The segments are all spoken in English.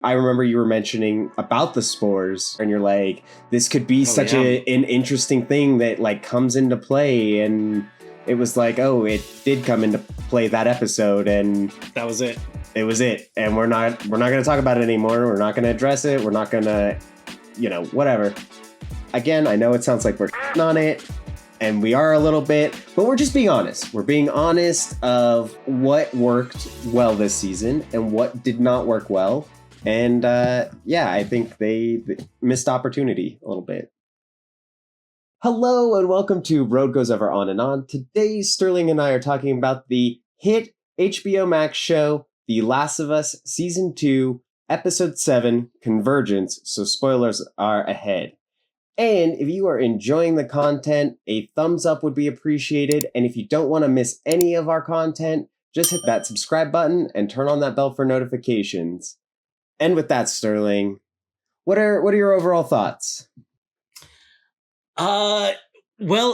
I remember you were mentioning about the spores, and you're like, this could be an interesting thing that like comes into play. And it was like, oh, it did come into play that episode, and that was it. It was it. And we're not going to talk about it anymore. We're not going to address it. We're not going to, whatever. Again, I know it sounds like we're on it, and we are a little bit, but we're just being honest. We're being honest of what worked well this season and what did not work well. And I think they missed opportunity a little bit. Hello and welcome to Road Goes Ever On and On. Today, Sterling and I are talking about the hit HBO Max show, The Last of Us Season 2, Episode 7, Convergence, so spoilers are ahead. And if you are enjoying the content, a thumbs up would be appreciated. And if you don't want to miss any of our content, just hit that subscribe button and turn on that bell for notifications. And with that, Sterling, what are your overall thoughts? Well,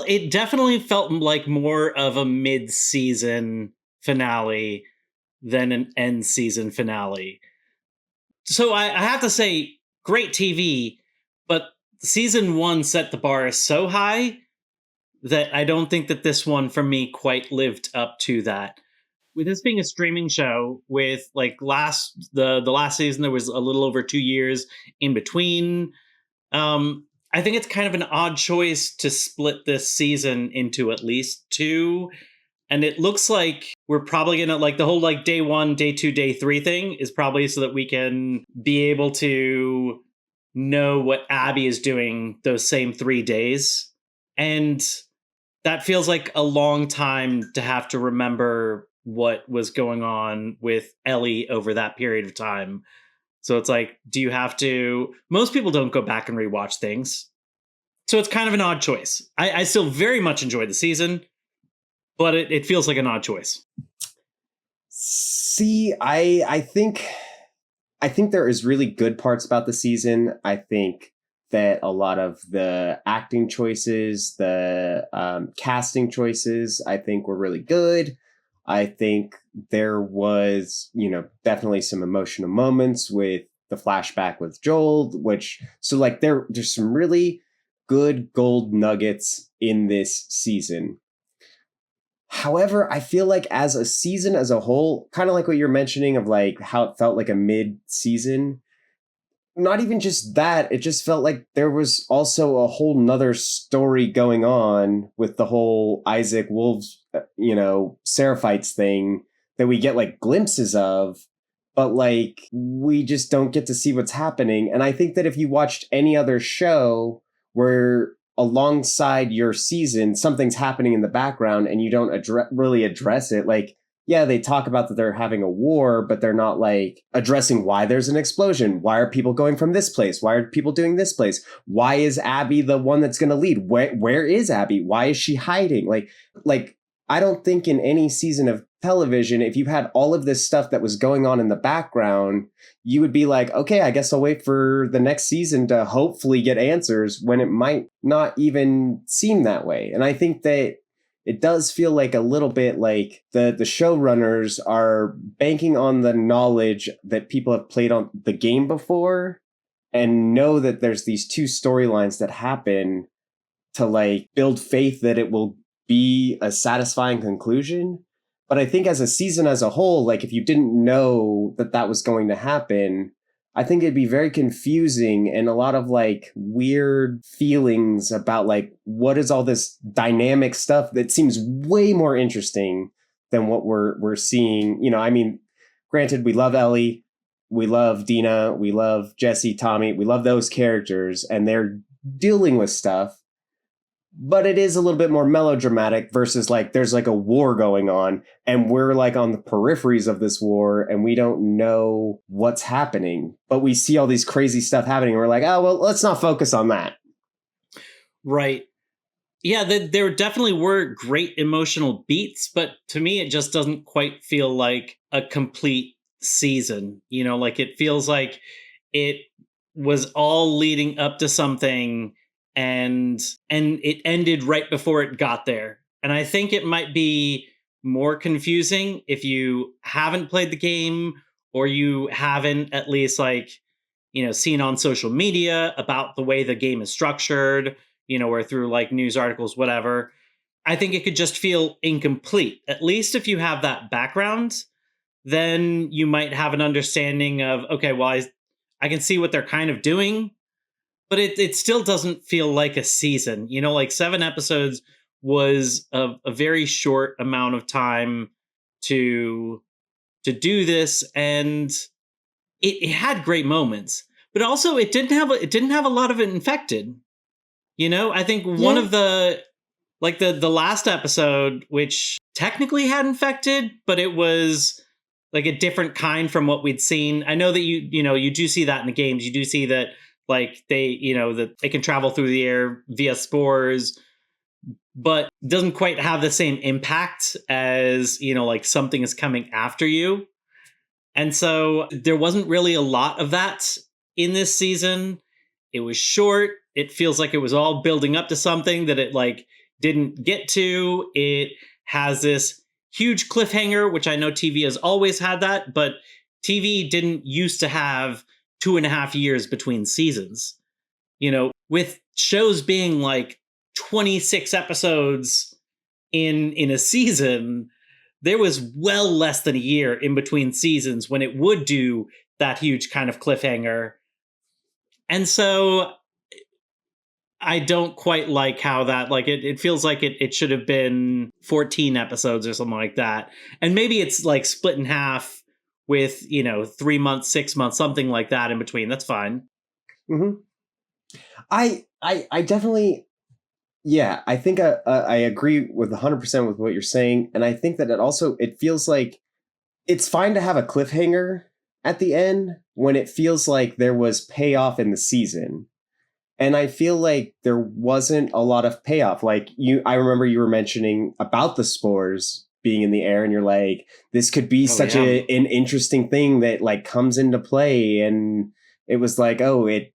it definitely felt like more of a mid-season finale than an end-season finale. So I have to say, great TV, but season 1 set the bar so high that I don't think that this one, for me, quite lived up to that. With this being a streaming show, with like the last season, there was a little over 2 years in between. I think it's kind of an odd choice to split this season into at least 2. And it looks like we're probably going to like the whole like day 1, day 2, day 3 thing is probably so that we can be able to know what Abby is doing those same 3 days. And that feels like a long time to have to remember what was going on with Ellie over that period of time. So it's like, do you have to? Most people don't go back and rewatch things. So it's kind of an odd choice. I still very much enjoy the season, but it feels like an odd choice. See, I think there is really good parts about the season. I think that a lot of the acting choices, the casting choices, I think were really good. I think there was, definitely some emotional moments with the flashback with Joel, so like there's some really good gold nuggets in this season. However, I feel like as a season as a whole, kind of like what you're mentioning of like how it felt like a mid-season, not even just that, it just felt like there was also a whole nother story going on with the whole Isaac Wolves, Seraphites thing that we get like glimpses of, but like we just don't get to see what's happening. And I think that if you watched any other show where alongside your season, something's happening in the background and you don't really address it, like, yeah, they talk about that they're having a war, but they're not like addressing why there's an explosion. Why are people going from this place? Why are people doing this place? Why is Abby the one that's going to lead? Where is Abby? Why is she hiding? Like I don't think in any season of television, if you had all of this stuff that was going on in the background, you would be like, okay, I guess I'll wait for the next season to hopefully get answers, when it might not even seem that way. And I think that it does feel like a little bit like the showrunners are banking on the knowledge that people have played on the game before and know that there's these 2 storylines that happen to like build faith that it will be a satisfying conclusion. But I think as a season as a whole, like if you didn't know that that was going to happen, I think it'd be very confusing and a lot of like weird feelings about like, what is all this dynamic stuff that seems way more interesting than what we're seeing. I mean, granted, we love Ellie, we love Dina, we love Jesse, Tommy, we love those characters and they're dealing with stuff. But it is a little bit more melodramatic versus like there's like a war going on and we're like on the peripheries of this war and we don't know what's happening. But we see all these crazy stuff happening. And we're like, oh, well, let's not focus on that. Right. Yeah, there definitely were great emotional beats, but to me, it just doesn't quite feel like a complete season. Like it feels like it was all leading up to something and it ended right before it got there. And I think it might be more confusing if you haven't played the game or you haven't at least like, seen on social media about the way the game is structured, or through like news articles, whatever, I think it could just feel incomplete. At least if you have that background, then you might have an understanding of, okay, well, I can see what they're kind of doing, but it still doesn't feel like a season. Like 7 episodes was a very short amount of time to do this, and it had great moments, but also it didn't have a lot of it infected. I think one Yeah. of the like the last episode, which technically had infected, but it was like a different kind from what we'd seen. I know that you do see that in the games. You do see that like that they can travel through the air via spores, but doesn't quite have the same impact as like something is coming after you. And so there wasn't really a lot of that in this season. It was short. It feels like it was all building up to something that it like didn't get to. It has this huge cliffhanger, which I know TV has always had that, but TV didn't used to have 2.5 years between seasons. With shows being like 26 episodes in a season, there was well less than a year in between seasons when it would do that huge kind of cliffhanger. And so I don't quite like how that, like, it feels like it should have been 14 episodes or something like that. And maybe it's like split in half with, 3 months, 6 months, something like that in between. That's fine. Mm-hmm. I definitely, yeah, I think I agree with 100% with what you're saying. And I think that it feels like it's fine to have a cliffhanger at the end when it feels like there was payoff in the season. And I feel like there wasn't a lot of payoff. Like I remember you were mentioning about the spores being in the air, and you're like, this could be an interesting thing that like comes into play. And it was like, oh, it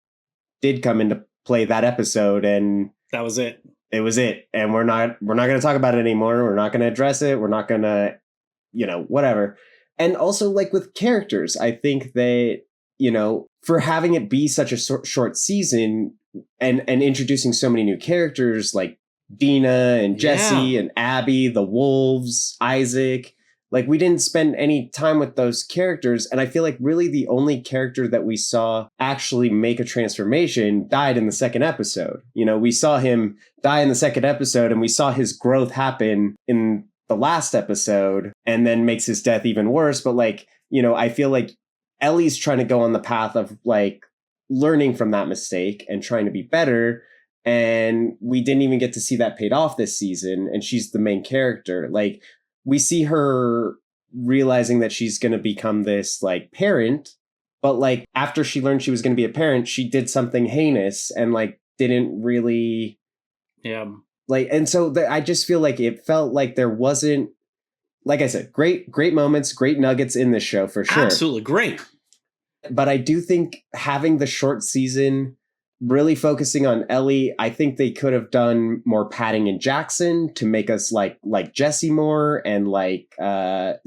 did come into play that episode, and that was it. It was it. And we're not going to talk about it anymore. We're not going to address it. We're not going to, whatever. And also like with characters, I think that, for having it be such a short season and introducing so many new characters like Dina and Jesse and Abby, the wolves, Isaac, like we didn't spend any time with those characters. And I feel like really the only character that we saw actually make a transformation died in the second episode. We saw him die in the second episode, and we saw his growth happen in the last episode, and then makes his death even worse. But like, I feel like Ellie's trying to go on the path of like learning from that mistake and trying to be better. And we didn't even get to see that paid off this season. And she's the main character. Like we see her realizing that she's going to become this like parent, but like after she learned she was going to be a parent, she did something heinous and like didn't really. Yeah. Like, and so I just feel like it felt like there wasn't, like I said, great moments, great nuggets in this show for sure. Absolutely great. But I do think having the short season, really focusing on Ellie, I think they could have done more padding in Jackson to make us like Jesse more and like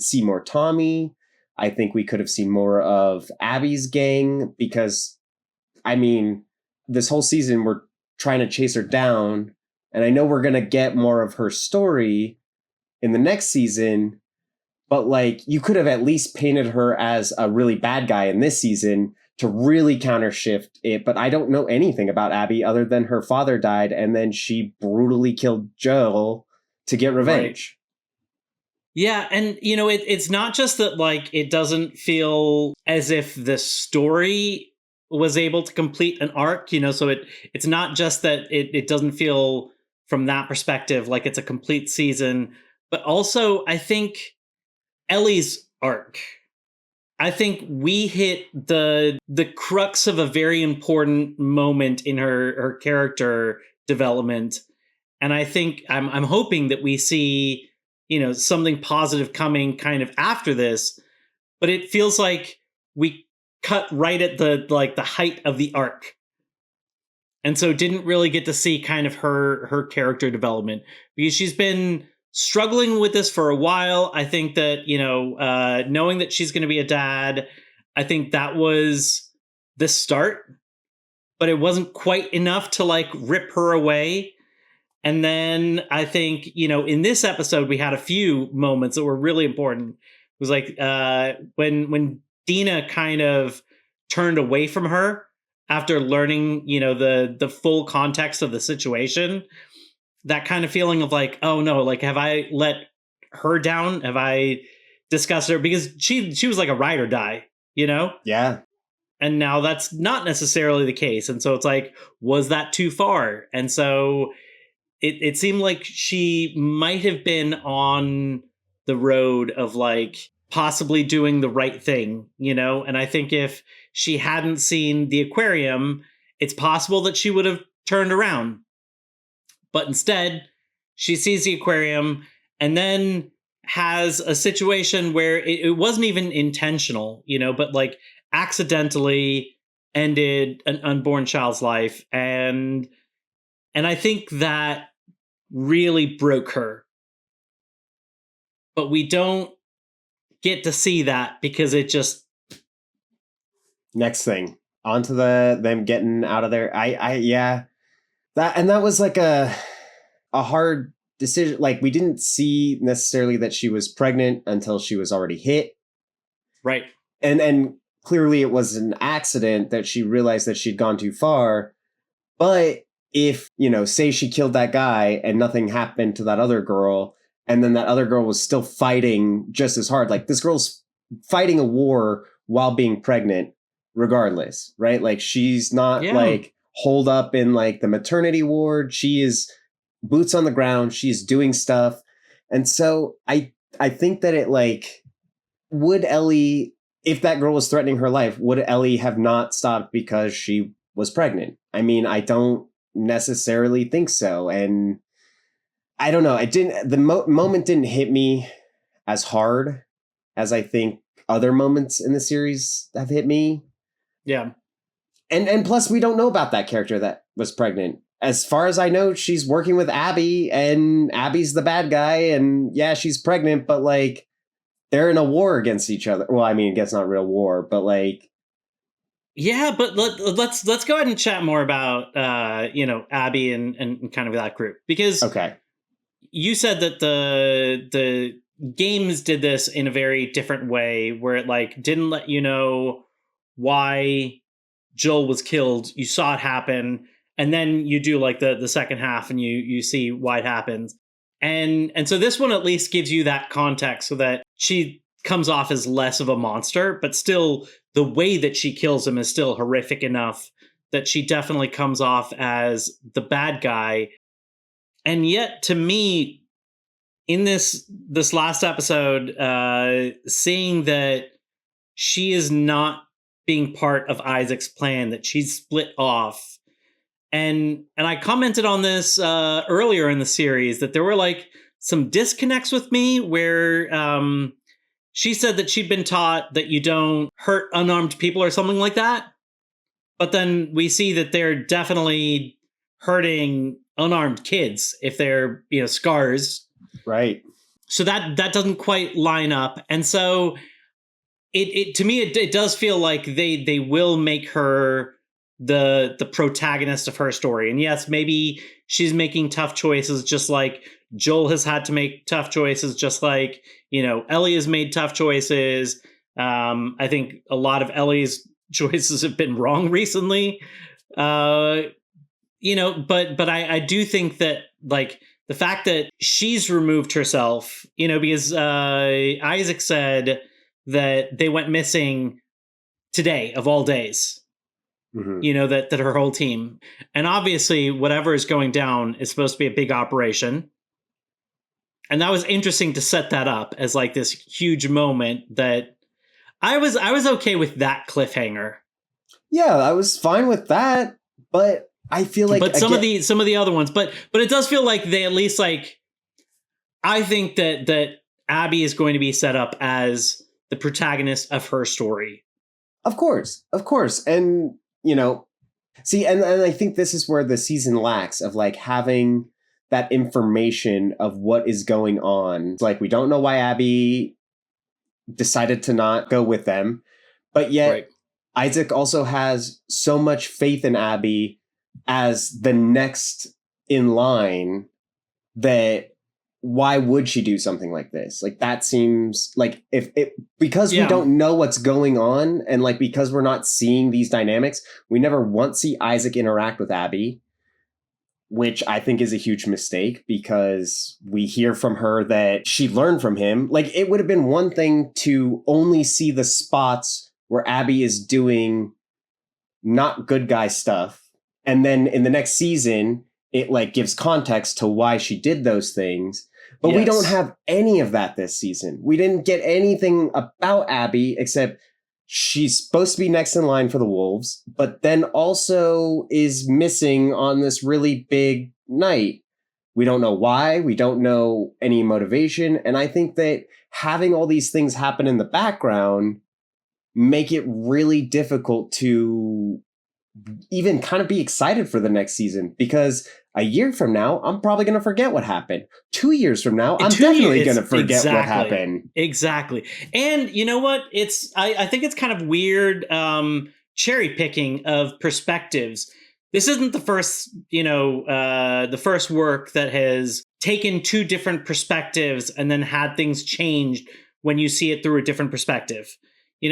see more Tommy. I think we could have seen more of Abby's gang, because I mean, this whole season we're trying to chase her down, and I know we're going to get more of her story in the next season, but like you could have at least painted her as a really bad guy in this season to really countershift it. But I don't know anything about Abby other than her father died, and then she brutally killed Joel to get revenge. Right. Yeah, and it's not just that like it doesn't feel as if the story was able to complete an arc, so it's not just that it doesn't feel from that perspective like it's a complete season, but also I think Ellie's arc. I think we hit the crux of a very important moment in her character development, and I think I'm hoping that we see something positive coming kind of after this, but it feels like we cut right at the height of the arc, and so didn't really get to see kind of her character development, because she's been struggling with this for a while. I think that, knowing that she's going to be a dad, I think that was the start, but it wasn't quite enough to like rip her away. And then I think, in this episode, we had a few moments that were really important. It was like when Dina kind of turned away from her after learning, the full context of the situation. That kind of feeling of like, oh no, like, have I let her down? Have I discussed her? Because she was like a ride or die, Yeah. And now that's not necessarily the case. And so it's like, was that too far? And so it seemed like she might have been on the road of like possibly doing the right thing, And I think if she hadn't seen the aquarium, it's possible that she would have turned around. But instead, she sees the aquarium and then has a situation where it wasn't even intentional, but like accidentally ended an unborn child's life. And I think that really broke her. But we don't get to see that because it just... Next thing. Onto them getting out of there. Yeah. That was like a hard decision. Like, we didn't see necessarily that she was pregnant until she was already hit. Right. And clearly it was an accident that she realized that she'd gone too far. But if, say she killed that guy and nothing happened to that other girl, and then that other girl was still fighting just as hard, like, this girl's fighting a war while being pregnant regardless, right? Like, she's not like holed up in like the maternity ward. She is boots on the ground. She's doing stuff. And so I think that it, like, would Ellie, if that girl was threatening her life, would Ellie have not stopped because she was pregnant? I mean, I don't necessarily think so. And I don't know. The moment didn't hit me as hard as I think other moments in the series have hit me. Yeah. And plus, we don't know about that character that was pregnant. As far as I know, she's working with Abby, and Abby's the bad guy. And yeah, she's pregnant, but like, they're in a war against each other. Well, I mean, I guess not real war, but like... Yeah, but let's go ahead and chat more about Abby and kind of that group, because okay, you said that the games did this in a very different way, where it like didn't let you know why Joel was killed. You saw it happen, and then you do like the second half, and you see why it happens. And so this one at least gives you that context, so that she comes off as less of a monster, but still the way that she kills him is still horrific enough that she definitely comes off as the bad guy. And yet, to me, in this last episode, seeing that she is not being part of Isaac's plan, that she's split off. And I commented on this earlier in the series, that there were like some disconnects with me where she said that she'd been taught that you don't hurt unarmed people or something like that. But then we see that they're definitely hurting unarmed kids if they're, scars. right. So that doesn't quite line up. And so it to me, it does feel like they will make her the protagonist of her story. And yes, maybe she's making tough choices, just like Joel has had to make tough choices, just like, Ellie has made tough choices. I think a lot of Ellie's choices have been wrong recently. But I do think that, like, the fact that she's removed herself, because Isaac said that they went missing today of all days. Mm-hmm. That her whole team, and obviously whatever is going down is supposed to be a big operation. And that was interesting to set that up as like this huge moment. That I was okay with that cliffhanger. Yeah, I was fine with that, but I feel like, but some of the other ones, but it does feel like they at least, like, I think that Abby is going to be set up as the protagonist of her story. Of course. And, see, and I think this is where the season lacks, of like having that information of what is going on. Like, we don't know why Abby decided to not go with them, But yet Right. Isaac also has so much faith in Abby as the next in line that why would she do something like this? Like, that seems like if it, because we don't know what's going on, and like because we're not seeing these dynamics, we never once see Isaac interact with Abby, which I think is a huge mistake, because we hear from her that she learned from him. Like, it would have been one thing to only see the spots where Abby is doing not good guy stuff, and then in the next season it like gives context to why she did those things. But we don't have any of that this season. We didn't get anything about Abby except she's supposed to be next in line for the Wolves, but then also is missing on this really big night. We don't know why. We don't know any motivation. And I think that having all these things happen in the background make it really difficult to even kind of be excited for the next season, because a year from now, I'm probably going to forget what happened. 2 years from now, I'm definitely going to forget what happened. Exactly. And you know what? I think it's kind of weird cherry picking of perspectives. This isn't the first, the first work that has taken two different perspectives and then had things changed when you see it through a different perspective.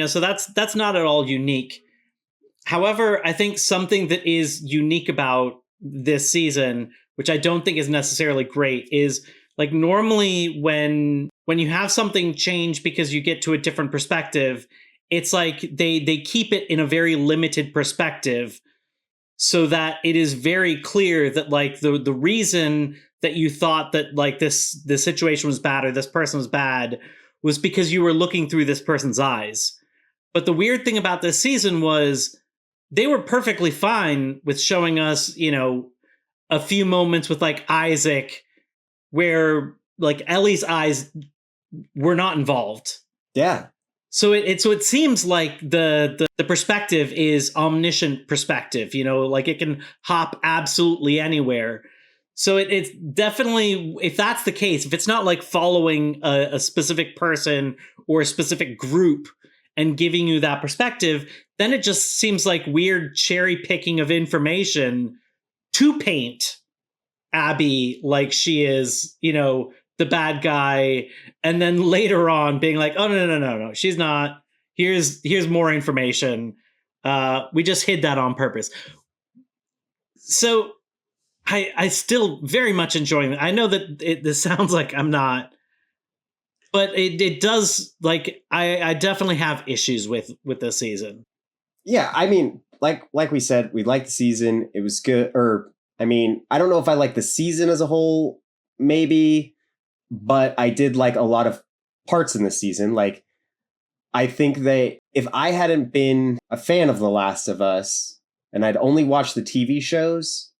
So that's not at all unique. However, I think something that is unique about this season, which I don't think is necessarily great, is like normally when you have something change because you get to a different perspective, it's like they keep it in a very limited perspective so that it is very clear that like the reason that you thought that like this situation was bad or this person was bad was because you were looking through this person's eyes. But the weird thing about this season was they were perfectly fine with showing us, a few moments with like Isaac where like Ellie's eyes were not involved. Yeah. So it seems like the perspective is omniscient perspective, like it can hop absolutely anywhere. So it's definitely, if that's the case, if it's not like following a specific person or a specific group and giving you that perspective, then it just seems like weird cherry picking of information to paint Abby like she is, the bad guy. And then later on being like, oh, no, she's not. Here's more information. We just hid that on purpose. So I still very much enjoying it. I know that this sounds like I'm not, but it does, like, I definitely have issues with this season. Yeah, I mean, like we said, we liked the season. It was good. I don't know if I like the season as a whole, maybe, but I did like a lot of parts in the season. Like, I think that if I hadn't been a fan of The Last of Us and I'd only watched the TV shows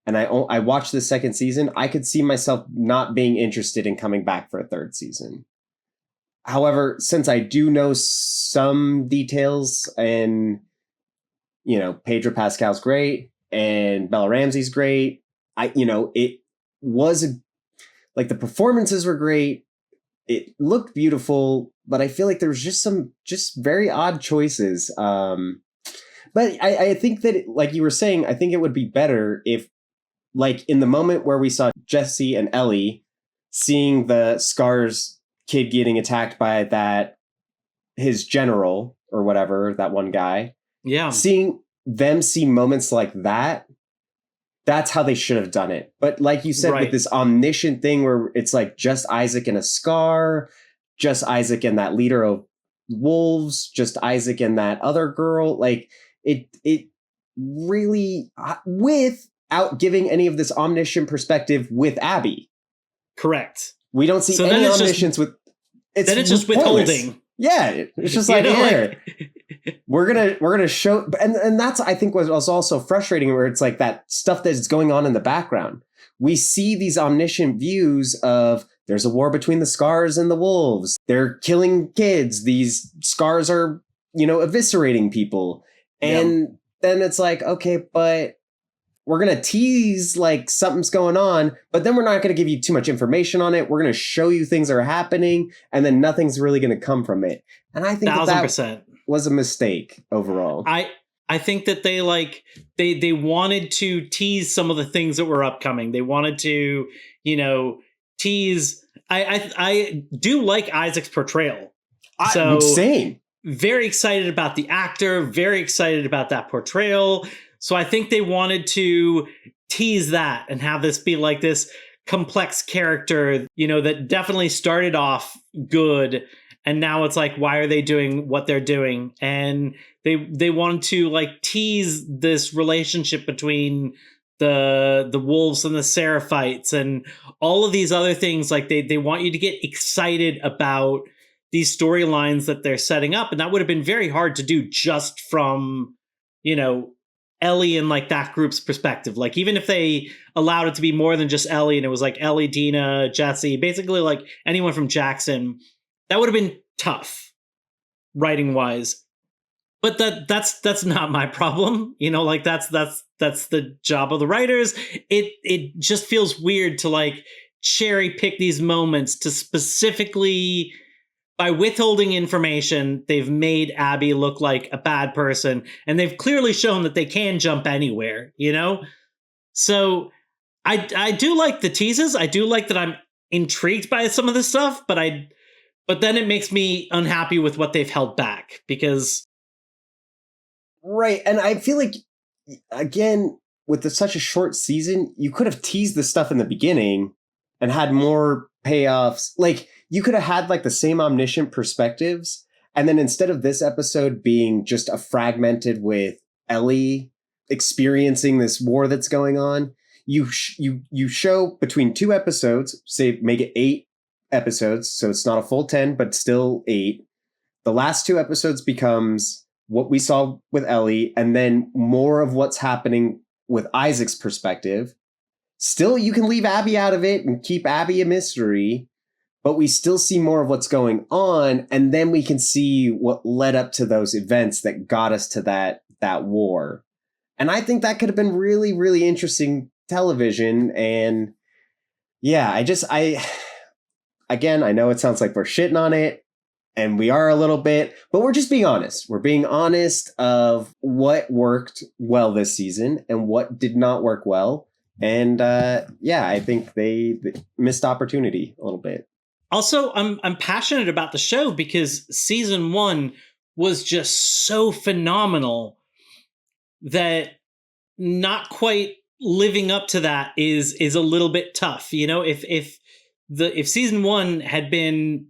and I watched the second season, I could see myself not being interested in coming back for a third season. However, since I do know some details, and Pedro Pascal's great and Bella Ramsey's great, it was like the performances were great. It looked beautiful, but I feel like there was just very odd choices. But I think that, like you were saying, I think it would be better if, like, in the moment where we saw Jesse and Ellie seeing the Scars kid getting attacked by his general or whatever, that one guy. Yeah. Seeing them see moments like that, that's how they should have done it. But like you said, with this omniscient thing where it's like just Isaac and a Scar, just Isaac and that leader of wolves, just Isaac and that other girl, like it really, without giving any of this omniscient perspective with Abby. Correct. We don't see any omniscience with. Then it's just withholding. Yeah, it's just like, here, we're gonna show, and that's, I think, was also frustrating, where it's like that stuff that's going on in the background. We see these omniscient views of there's a war between the Scars and the wolves. They're killing kids. These Scars are, eviscerating people, and then it's like, okay, but we're going to tease like something's going on, but then we're not going to give you too much information on it. We're going to show you things are happening, and then nothing's really going to come from it. And I think 1,000%. was a mistake overall. I think that they wanted to tease some of the things that were upcoming. They wanted to, tease. I do like Isaac's portrayal. Same. Very excited about the actor, very excited about that portrayal. So I think they wanted to tease that and have this be like this complex character, that definitely started off good. And now it's like, why are they doing what they're doing? And they wanted to like tease this relationship between the wolves and the Seraphites and all of these other things. Like they want you to get excited about these storylines that they're setting up. And that would have been very hard to do just from, Ellie and like that group's perspective. Like even if they allowed it to be more than just Ellie and it was like Ellie, Dina, Jesse, basically like anyone from Jackson, that would have been tough writing wise. But that's not my problem. Like that's the job of the writers. It just feels weird to like cherry pick these moments to specifically, by withholding information, they've made Abby look like a bad person, and they've clearly shown that they can jump anywhere, So I do like the teases. I do like that I'm intrigued by some of this stuff, but then it makes me unhappy with what they've held back because. Right. And I feel like, again, with such a short season, you could have teased the stuff in the beginning and had more payoffs. Like, you could have had like the same omniscient perspectives. And then instead of this episode being just a fragmented with Ellie experiencing this war that's going on, you show between 2 episodes, say make it 8 episodes. So it's not a full 10, but still 8. The last 2 episodes becomes what we saw with Ellie, and then more of what's happening with Isaac's perspective. Still, you can leave Abby out of it and keep Abby a mystery, but we still see more of what's going on, and then we can see what led up to those events that got us to that war. And I think that could have been really, really interesting television. And yeah, again, I know it sounds like we're shitting on it, and we are a little bit, but we're just being honest. We're being honest of what worked well this season and what did not work well. And I think they missed opportunity a little bit. Also, I'm passionate about the show because season 1 was just so phenomenal that not quite living up to that is a little bit tough. If season 1 had been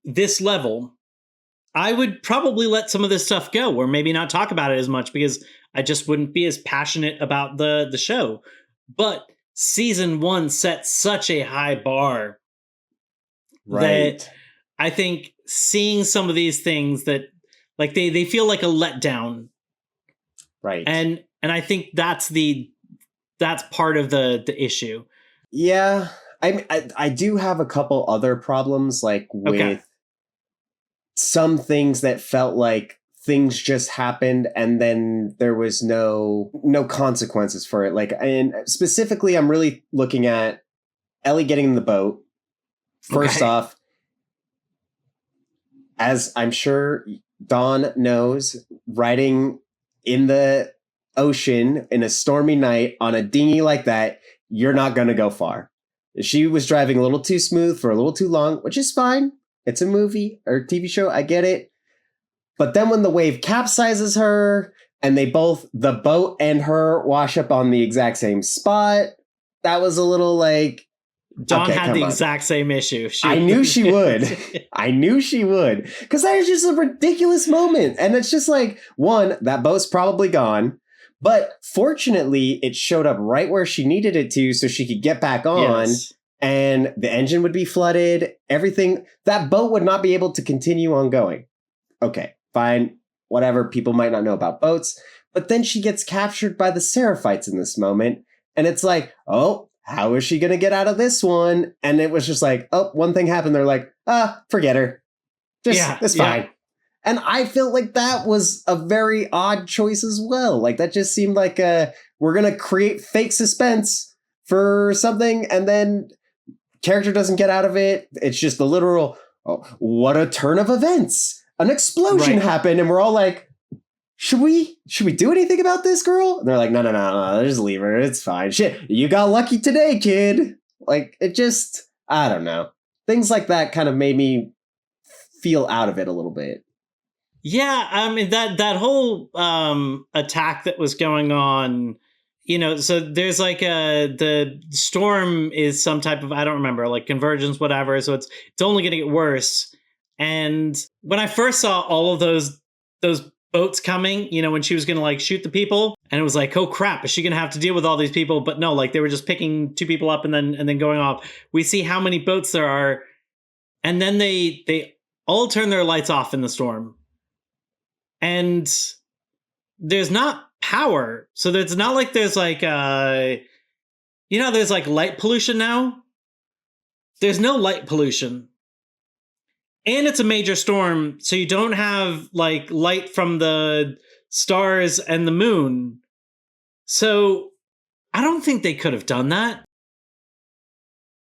this level, I would probably let some of this stuff go, or maybe not talk about it as much because I just wouldn't be as passionate about the show. But season 1 set such a high bar. Right. That I think seeing some of these things that like they feel like a letdown. Right. And I think that's part of the issue. Yeah. I do have a couple other problems, like with some things that felt like things just happened and then there was no consequences for it. Like, and specifically, I'm really looking at Ellie getting in the boat. First off, as I'm sure Dawn knows, riding in the ocean in a stormy night on a dinghy like that, you're not going to go far. She was driving a little too smooth for a little too long, which is fine. It's a movie or TV show. I get it. But then when the wave capsizes her and the boat and her wash up on the exact same spot, that was a little like, Dawn had the exact same issue. I knew she would. I knew she would. Because that was just a ridiculous moment. And it's just like, one, that boat's probably gone. But fortunately, it showed up right where she needed it to so she could get back on. Yes. And the engine would be flooded. Everything. That boat would not be able to continue on going. Okay, fine. Whatever. People might not know about boats. But then she gets captured by the Seraphites in this moment. And it's like, oh, how is she going to get out of this one? And it was just like, oh, one thing happened. They're like, forget her. It's fine. Yeah. And I felt like that was a very odd choice as well. Like that just seemed like we're going to create fake suspense for something. And then character doesn't get out of it. It's just the literal, oh, what a turn of events. an explosion happened, and we're all like, should we do anything about this girl? And they're like, no, just leave her. It's fine. Shit, you got lucky today, kid. Like, it just, I don't know. Things like that kind of made me feel out of it a little bit. Yeah, I mean that whole attack that was going on, so there's like the storm is some type of, I don't remember, like convergence, whatever. So it's only going to get worse. And when I first saw all of those boats coming, when she was going to like shoot the people, and it was like, oh crap, is she going to have to deal with all these people? But no, like they were just picking 2 people up and then going off. We see how many boats there are, and then they all turn their lights off in the storm. And there's not power. So there's not like there's like there's like light pollution now. There's no light pollution. And it's a major storm, so you don't have like light from the stars and the moon. So I don't think they could have done that.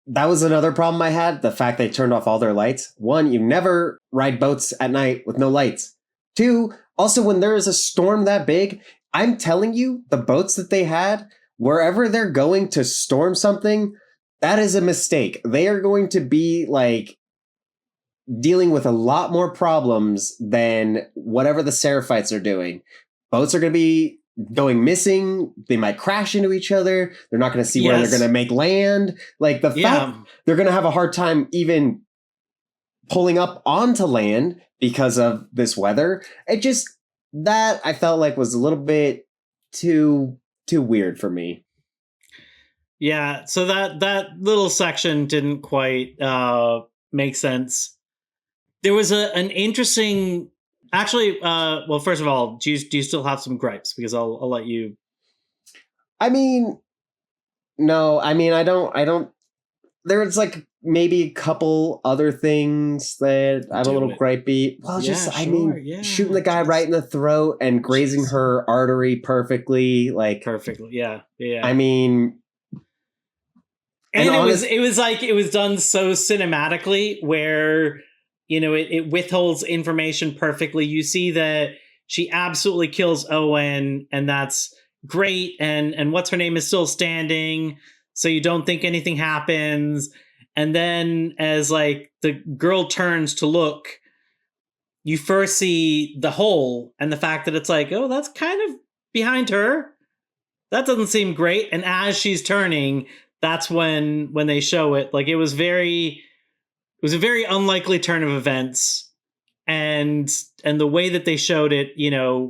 That was another problem I had, the fact they turned off all their lights. 1, you never ride boats at night with no lights. 2, also when there is a storm that big, I'm telling you, the boats that they had, wherever they're going to storm something, that is a mistake. They are going to be like dealing with a lot more problems than whatever the Seraphites are doing. Boats are going to be going missing. They might crash into each other. They're not going to see where they're going to make land. Like the fact they're going to have a hard time even pulling up onto land because of this weather. It just, that I felt like was a little bit too weird for me. Yeah, so that little section didn't quite make sense. There was an interesting, actually. Well, first of all, do you still have some gripes? Because I'll let you. I mean, no. I mean, I don't. There's like maybe a couple other things that I'm a little gripey. Well, shooting the guy right in the throat and grazing her artery perfectly, like perfectly. Yeah. I mean. And it was done so cinematically where, it withholds information perfectly. You see that she absolutely kills Owen, and that's great. And what's her name is still standing, so you don't think anything happens. And then as like the girl turns to look, you first see the hole and the fact that it's like, oh, that's kind of behind her. That doesn't seem great. And as she's turning, that's when they show it. Like it was a very unlikely turn of events, and the way that they showed it,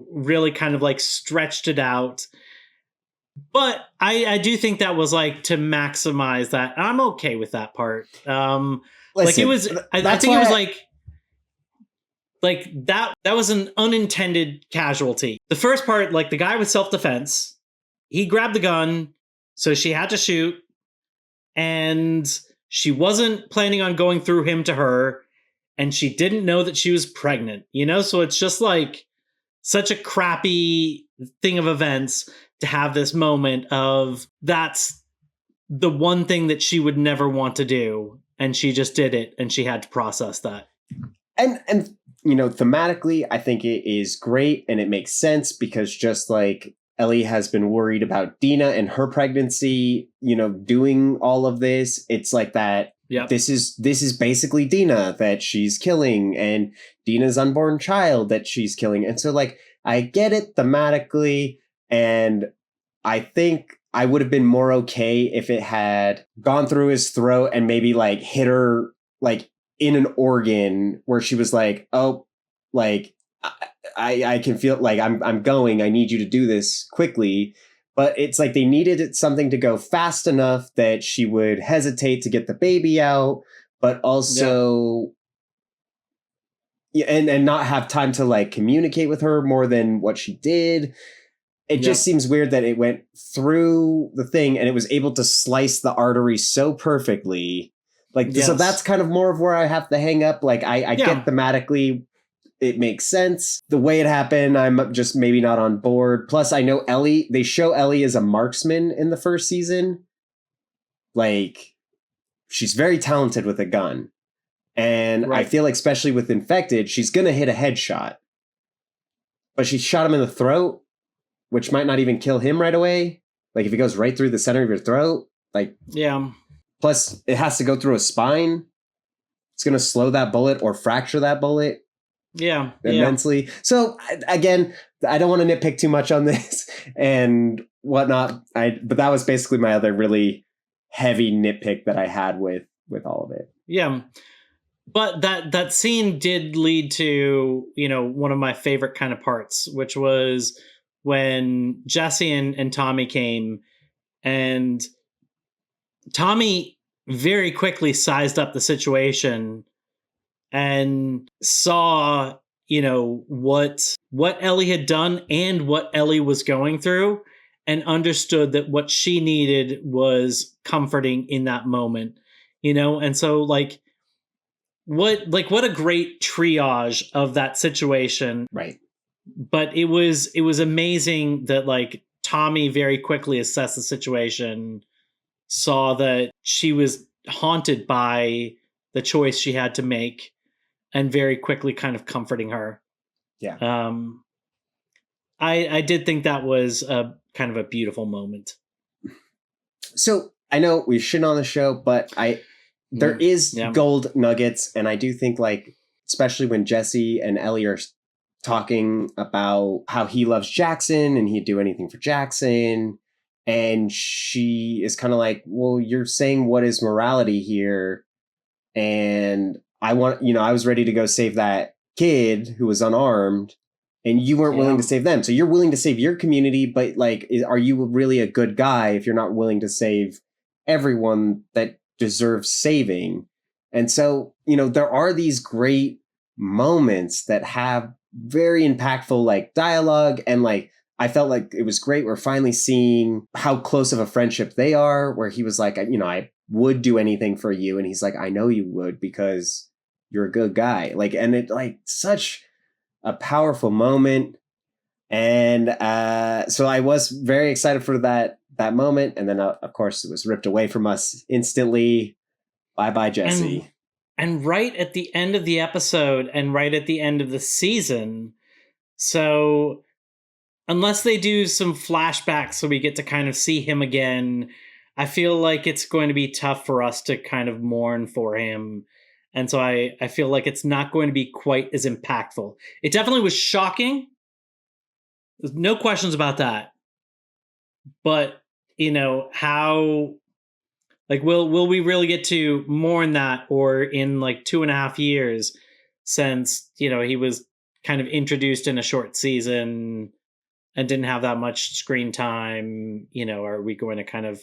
really kind of like stretched it out. But I do think that was like to maximize that. I'm okay with that part. Listen, like it was, I think it was like that was an unintended casualty. The first part, like the guy with self-defense, he grabbed the gun, so she had to shoot. And she wasn't planning on going through him to her, and she didn't know that she was pregnant, So it's just like such a crappy thing of events to have this moment of that's the one thing that she would never want to do, and she just did it, and she had to process that. And thematically, I think it is great, and it makes sense because just like Ellie has been worried about Dina and her pregnancy, doing all of this. It's like that. Yep. This is basically Dina that she's killing, and Dina's unborn child that she's killing. And so like, I get it thematically. And I think I would have been more okay if it had gone through his throat and maybe like hit her like in an organ where she was like, oh, like, I can feel like I'm going. I need you to do this quickly. But it's like they needed something to go fast enough that she would hesitate to get the baby out, but also and not have time to like communicate with her more than what she did. It just seems weird that it went through the thing and it was able to slice the artery so perfectly. Like, so that's kind of more of where I have to hang up. Like, I get thematically, it makes sense. The way it happened, I'm just maybe not on board. Plus, I know Ellie, they show Ellie as a marksman in the first season. Like, she's very talented with a gun. And I feel like, especially with Infected, she's going to hit a headshot. But she shot him in the throat, which might not even kill him right away. Like, if it goes right through the center of your throat, like... Yeah. Plus, it has to go through a spine. It's going to slow that bullet or fracture that bullet. Yeah. Immensely. Yeah. So, again, I don't want to nitpick too much on this and whatnot. But that was basically my other really heavy nitpick that I had with all of it. Yeah. But that scene did lead to, one of my favorite kind of parts, which was when Jesse and Tommy came, and Tommy very quickly sized up the situation and saw, what Ellie had done and what Ellie was going through, and understood that what she needed was comforting in that moment, and so what a great triage of that situation. Right. But it was amazing that Tommy very quickly assessed the situation, saw that she was haunted by the choice she had to make, and very quickly kind of comforting her. Yeah. I did think that was a kind of a beautiful moment. So I know we shit on the show, but there is gold nuggets, and I do think, especially when Jesse and Ellie are talking about how he loves Jackson and he'd do anything for Jackson, and she is kind of like, well, you're saying what is morality here, and I was ready to go save that kid who was unarmed, and you weren't willing to save them. So you're willing to save your community, but are you really a good guy if you're not willing to save everyone that deserves saving? And so, there are these great moments that have very impactful dialogue, and I felt like it was great. We're finally seeing how close of a friendship they are, where he was like, I would do anything for you, and he's like, I know you would because you're a good guy. And it such a powerful moment. And so I was very excited for that moment, and then of course it was ripped away from us instantly. Bye Jesse. And right at the end of the episode, and right at the end of the season. So unless they do some flashbacks so we get to kind of see him again, I feel like it's going to be tough for us to kind of mourn for him. And so I feel like it's not going to be quite as impactful. It definitely was shocking. There's no questions about that. But, how, will we really get to mourn that, or in 2.5 years, since, he was kind of introduced in a short season and didn't have that much screen time, are we going to kind of...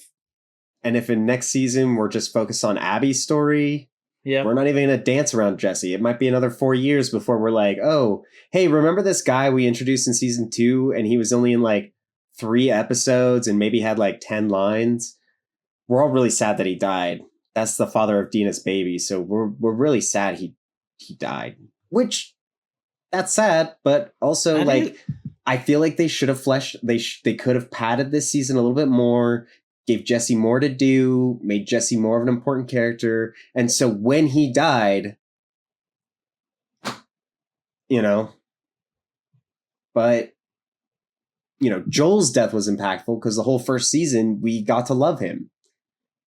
And if in next season we're just focused on Abby's story, we're not even going to dance around Jesse. It might be another 4 years before we're like, oh, hey, remember this guy we introduced in season 2 and he was only in 3 episodes and maybe had 10 lines? We're all really sad that he died. That's the father of Dina's baby. So we're really sad he died, which that's sad, but also I feel like they should have they could have padded this season a little bit more, gave Jesse more to do, made Jesse more of an important character. And so when he died, but Joel's death was impactful because the whole first season we got to love him.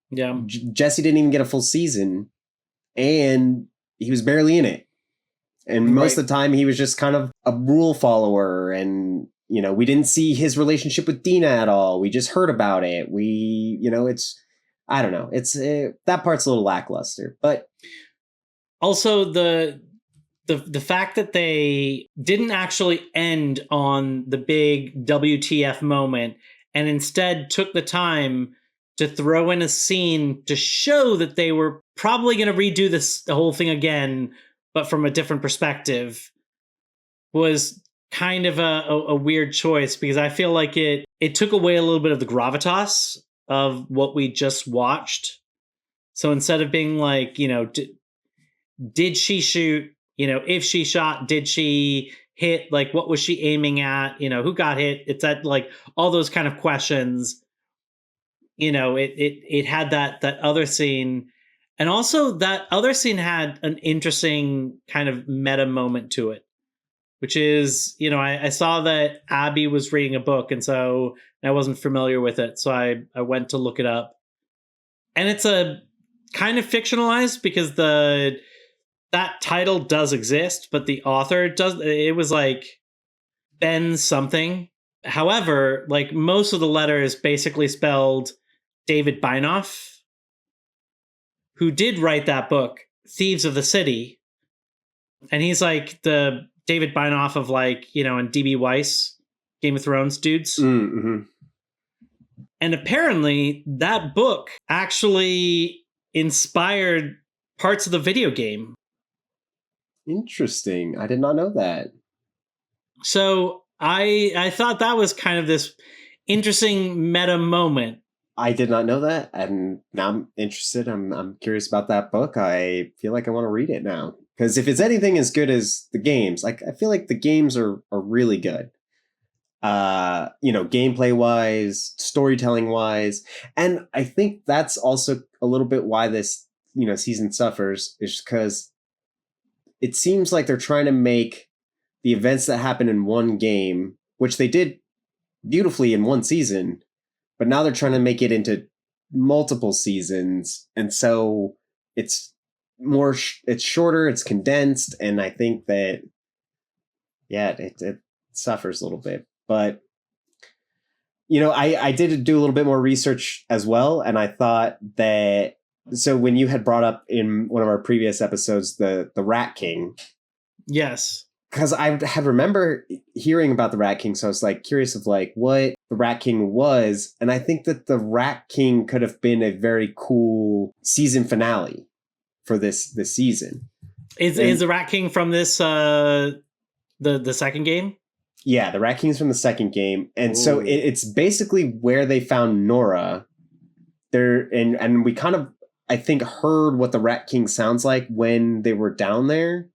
Yeah. Jesse didn't even get a full season, and he was barely in it. And most of the time he was just kind of a rule follower, and we didn't see his relationship with Dina at all. We just heard about it. It's, I don't know. It's that part's a little lackluster, but also the fact that they didn't actually end on the big WTF moment, and instead took the time to throw in a scene to show that they were probably going to redo the whole thing again, but from a different perspective, was kind of a weird choice, because I feel like it took away a little bit of the gravitas of what we just watched. So instead of being did she shoot, if she shot, did she hit, what was she aiming at, who got hit? It's that all those kind of questions, it had that other scene. And also, that other scene had an interesting kind of meta moment to it, which is, I saw that Abby was reading a book, and so I wasn't familiar with it. So I went to look it up. And it's a kind of fictionalized because that title does exist, but the author does. It was like Ben something. However, like most of the letters basically spelled David Beinoff, who did write that book, Thieves of the City. And he's like the David Beinoff of and DB Weiss, Game of Thrones dudes. Mm-hmm. And apparently that book actually inspired parts of the video game. Interesting. I did not know that. So I thought that was kind of this interesting meta moment. I did not know that, and now I'm interested. I'm curious about that book. I feel like I want to read it now, because if it's anything as good as the games, like I feel like the games are really good. Gameplay wise, storytelling wise, and I think that's also a little bit why this season suffers, is because it seems like they're trying to make the events that happen in one game, which they did beautifully in one season, but now they're trying to make it into multiple seasons. And so it's more, it's shorter, it's condensed. And I think that, it suffers a little bit. But, I did do a little bit more research as well. And I thought that, so when you had brought up in one of our previous episodes, the Rat King. Yes. Because I had remember hearing about the Rat King, so I was curious of what the Rat King was, and I think that the Rat King could have been a very cool season finale for this season. Is the Rat King from this the second game? Yeah, the Rat King's from the second game, and so it's basically where they found Nora. There and we kind of, I think, heard what the Rat King sounds like when they were down there.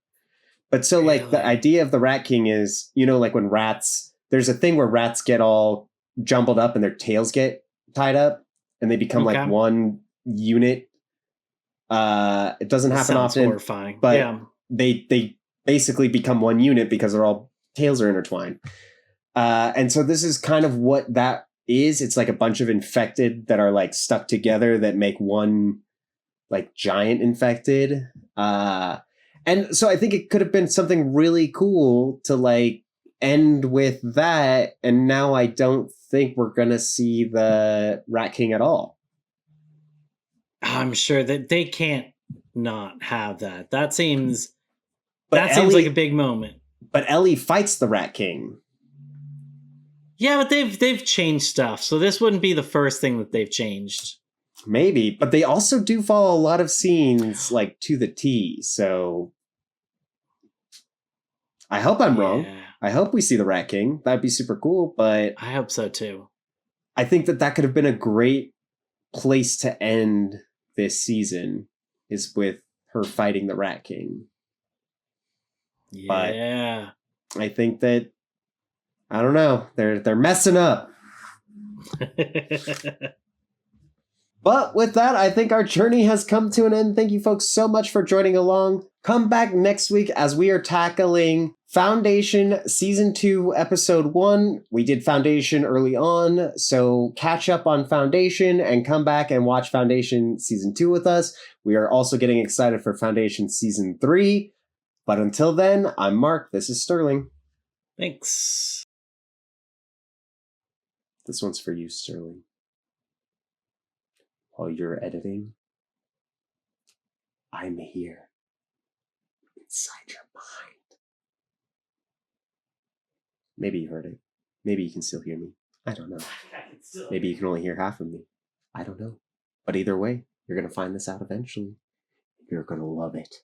But so, the idea of the Rat King is, when rats, there's a thing where rats get all jumbled up and their tails get tied up and they become one unit. It doesn't happen often, horrifying. But they basically become one unit because their all tails are intertwined. And so this is kind of what that is. It's like a bunch of infected that are stuck together that make one giant infected. And so I think it could have been something really cool to end with that. And now I don't think we're going to see the Rat King at all. I'm sure that they can't not have that. That seems seems like a big moment. But Ellie fights the Rat King. Yeah, but they've changed stuff. So this wouldn't be the first thing that they've changed. Maybe, but they also do follow a lot of scenes to the T. So I hope I'm wrong. I hope we see the Rat King. That'd be super cool. But I hope so too. I think that could have been a great place to end this season, is with her fighting the Rat King. Yeah, but I think that, I don't know. They're messing up. But with that, I think our journey has come to an end. Thank you folks so much for joining along. Come back next week as we are tackling Foundation Season 2, Episode 1. We did Foundation early on, so catch up on Foundation and come back and watch Foundation Season 2 with us. We are also getting excited for Foundation Season 3. But until then, I'm Mark. This is Sterling. Thanks. This one's for you, Sterling. While you're editing, I'm here inside your mind. Maybe you heard it. Maybe you can still hear me. I don't know. Maybe you can only hear half of me. I don't know. But either way, you're going to find this out eventually. You're going to love it.